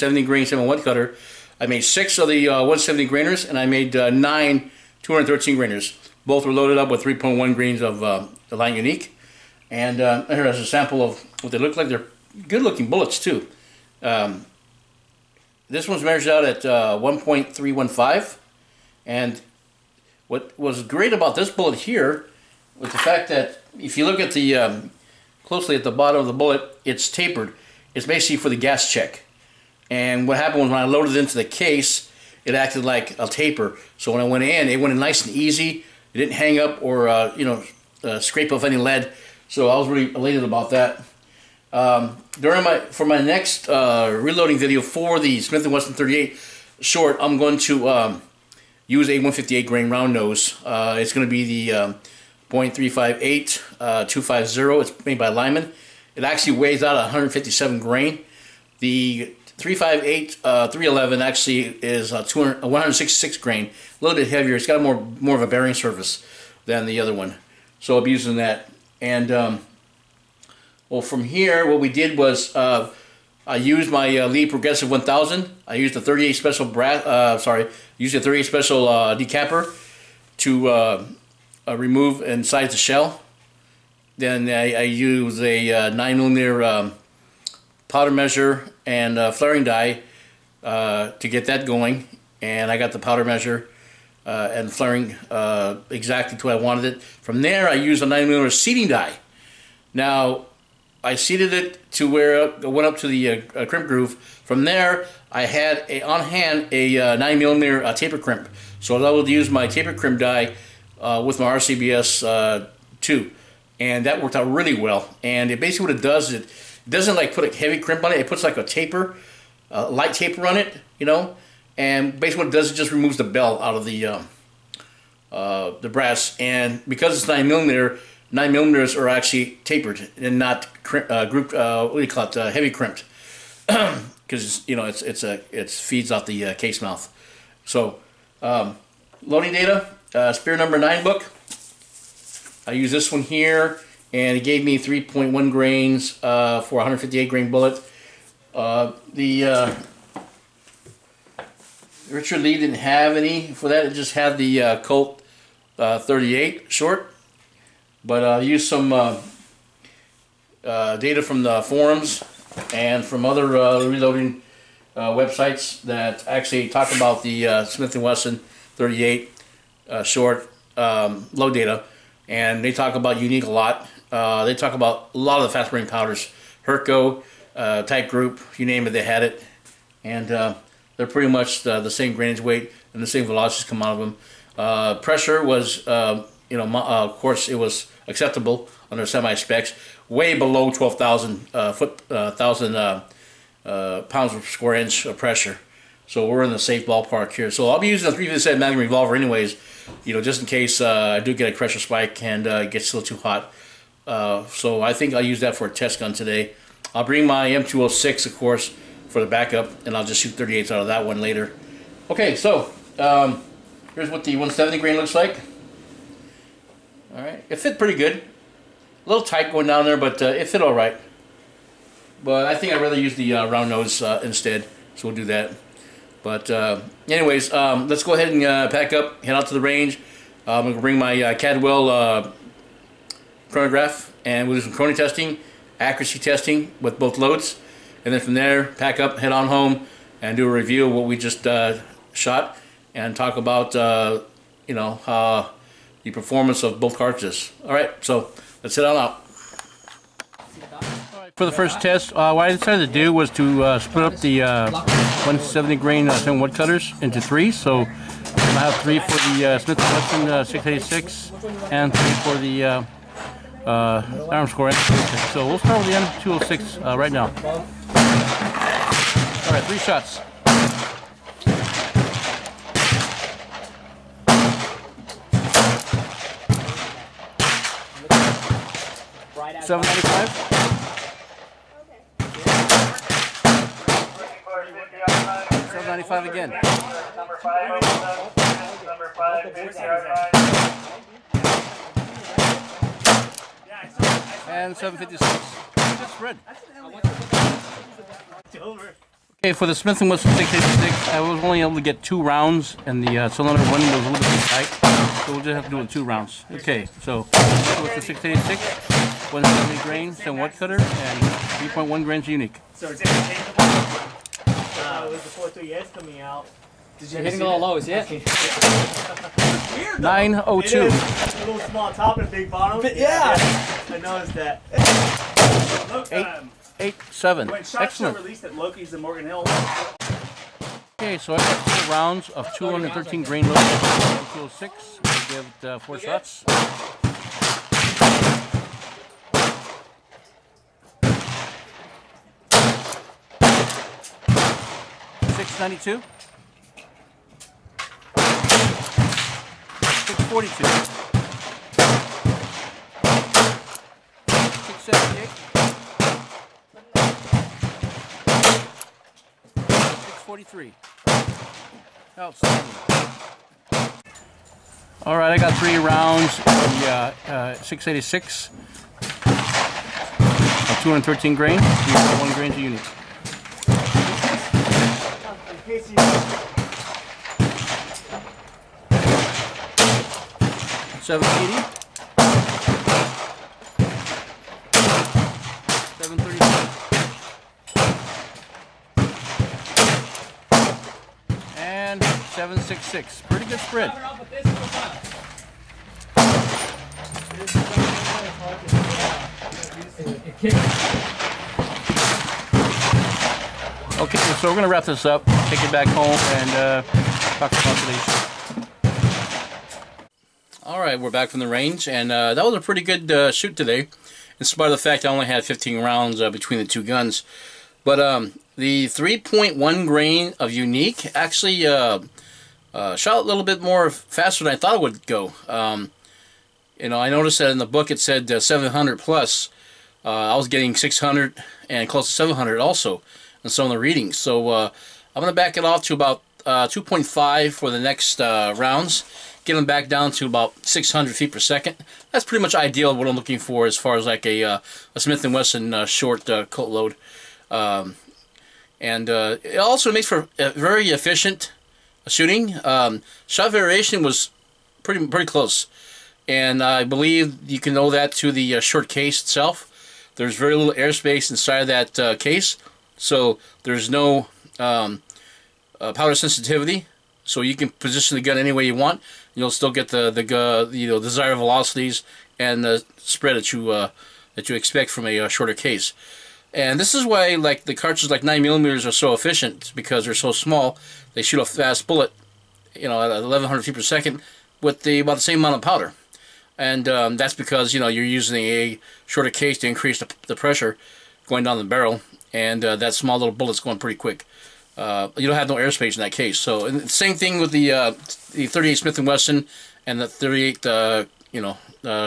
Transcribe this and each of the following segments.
170 grain 7-1 cutter. I made 6 of the 170 grainers, and I made 9 213 grainers. Both were loaded up with 3.1 grains of Alliant Unique. And here's a sample of what they look like. They're good-looking bullets too. This one's measured out at 1.315, and what was great about this bullet here was the fact that if you look at the closely at the bottom of the bullet, it's tapered. It's basically for the gas check. And what happened was when I loaded it into the case, it acted like a taper. So when I went in, it went in nice and easy. It didn't hang up or scrape off any lead. So I was really elated about that. For my next reloading video for the Smith & Wesson 38 short, I'm going to use a 158 grain round nose. It's going to be the .358 250. It's made by Lyman. It actually weighs out 157 grain. The 358 311 actually is 166 grain, a little bit heavier. It's got more of a bearing surface than the other one, so I'll be using that. And well, from here, what we did was I used my Lee Progressive 1000. I used the 38 special used the 38 special decapper to remove and size the shell. Then I use a 9mm powder measure and flaring die to get that going, and I got the powder measure and flaring exactly to what I wanted it. From there, I used a 9mm seating die. Now, I seated it to where it went up to the crimp groove. From there, I had on hand a 9mm taper crimp. So I would use my taper crimp die with my RCBS 2. And that worked out really well. And it basically what it does is it doesn't like put a heavy crimp on it. It puts like a taper, light taper on it, you know. And basically what it does is it just removes the bell out of the brass. And because it's 9mm, 9mm are actually tapered and not grouped. What do you call it? Heavy crimped, because it feeds off the case mouth. So loading data, Spear number 9 book. I use this one here, and it gave me 3.1 grains for 158 grain bullet. Richard Lee didn't have any for that. It just had the Colt 38 short. But I used some data from the forums and from other reloading websites that actually talk about the Smith & Wesson 38 short load data. And they talk about Unique a lot. They talk about a lot of the fast burning powders. Herco, Type Group, you name it, they had it. And they're pretty much the same grainage weight and the same velocities come out of them. Pressure was, of course, it was acceptable under semi-specs, way below 12,000 pounds per square inch of pressure. So we're in the safe ballpark here. So I'll be using a 357 Magnum revolver anyways, just in case I do get a pressure spike and it gets a little too hot. So I think I'll use that for a test gun today. I'll bring my M206, of course, for the backup, and I'll just shoot 38s out of that one later. Okay, so here's what the 170 grain looks like. All right, it fit pretty good. A little tight going down there, but it fit all right. But I think I'd rather use the round nose instead, so we'll do that. But anyways, let's go ahead and pack up, head out to the range. I'm going to bring my Cadwell chronograph, and we'll do some chrono testing, accuracy testing with both loads. And then from there, pack up, head on home, and do a review of what we just shot, and talk about, the performance of both cartridges. All right, so let's head on out. For the first test, what I decided to do was to split up the 170 grain 7-wood cutters into 3. So I have 3 for the Smith & Wesson 686 and 3 for the Armscore M206. So we'll start with the M206 right now. All right, 3 shots. $7.95. 7.95 again. And 7.56. Good spread. Okay, for the Smith & Wesson 686, I was only able to get 2 rounds, and the cylinder one was a little bit too tight, so we'll just have to do it 2 rounds. Okay, so Smith & Wesson 686, 170 grain, 7 watt cutter, and 3.1 grains unique. So it's interchangeable? With the 438 coming out. Did you hitting all lows yet? Weird, 902. It is. A little small top and a big bottom. But yeah. I noticed that. Look, 887. when Shot Show Excellent. released at Loki's in Morgan Hill. Okay, so I got 4 rounds of 213 grain load. 206. We'll give it 4 shots. $692. 642. 678. 643. Outstanding. All right, I got 3 rounds of the 686 of 213 grain, 3.1 grains a unit. 780. 735. And 766. Pretty good spread. Okay, so we're going to wrap this up, take it back home, and talk about today's. Alright, we're back from the range, and that was a pretty good shoot today, in spite of the fact I only had 15 rounds between the 2 guns. But the 3.1 grain of unique actually shot a little bit more faster than I thought it would go. You know, I noticed that in the book it said 700 plus. I was getting 600 and close to 700 also in some of the readings. So I'm going to back it off to about 2.5 for the next rounds. Get them back down to about 600 feet per second. That's pretty much ideal what I'm looking for as far as like a Smith & Wesson short Colt load. It also makes for very efficient shooting. Shot variation was pretty close, and I believe you can owe that to the short case itself. There's very little airspace inside of that case, so there's no powder sensitivity. So you can position the gun any way you want. You'll still get the desired velocities and the spread that you expect from a shorter case. And this is why like the cartridges like 9mm are so efficient, because they're so small. They shoot a fast bullet, you know, at 1100 feet per second with about the same amount of powder. And that's because, you know, you're using a shorter case to increase the pressure going down the barrel, and that small little bullet's going pretty quick. You don't have no airspace in that case. So, and the same thing with the 38 Smith & Wesson and the 38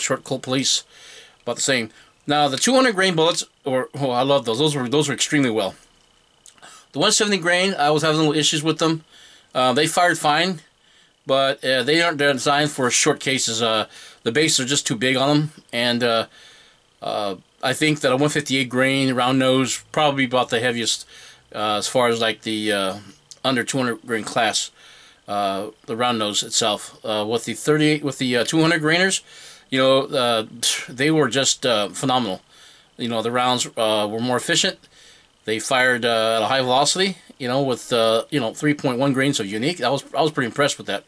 short Colt Police, about the same. Now the 200 grain bullets, I love those. Those were extremely well. The 170 grain, I was having little issues with them. They fired fine, but they aren't designed for short cases. The bases are just too big on them, and I think that a 158 grain round nose probably about the heaviest as far as like the under 200 grain class. The round nose itself. With the 38, with the 200 grainers, you know, they were just phenomenal. You know, the rounds were more efficient. They fired at a high velocity. You know, with 3.1 grains of unique. I was pretty impressed with that.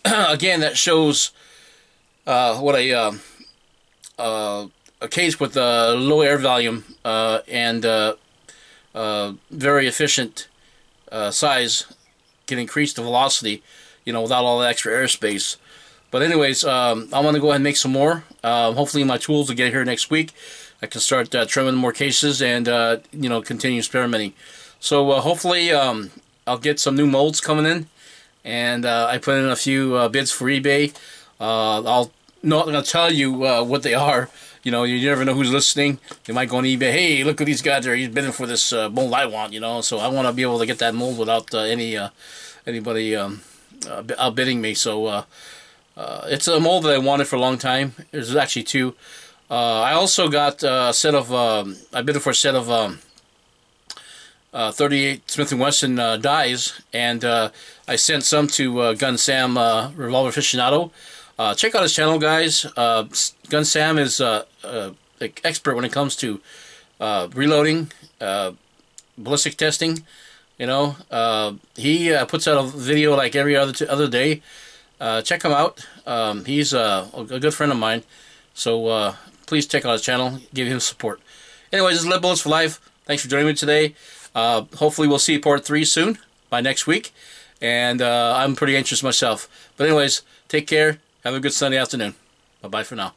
Again, that shows what a case with low air volume and very efficient size can increase the velocity, you know, without all the extra airspace. But anyways, I'm going to go ahead and make some more. Hopefully my tools will get here next week. I can start trimming more cases and, you know, continue experimenting. So hopefully I'll get some new molds coming in. And I put in a few bids for eBay. I'm not going to tell you what they are. You know, you never know who's listening. They might go on eBay, hey, look at these guys there. He's bidding for this mold I want, you know. So I want to be able to get that mold without anybody outbidding me. So it's a mold that I wanted for a long time. There's actually two. I also got a set of, I bid for a set of 38 Smith & Wesson dies, and I sent some to Gun Sam Revolver Aficionado. Check out his channel, guys. Gun Sam is an expert when it comes to reloading, ballistic testing. You know, he puts out a video like every other day. Check him out. He's a good friend of mine, so please check out his channel. Give him support. Anyways, this is Lead Bullets for Life. Thanks for joining me today. Hopefully we'll see part 3 soon, by next week. And I'm pretty anxious myself. But anyways, take care. Have a good Sunday afternoon. Bye-bye for now.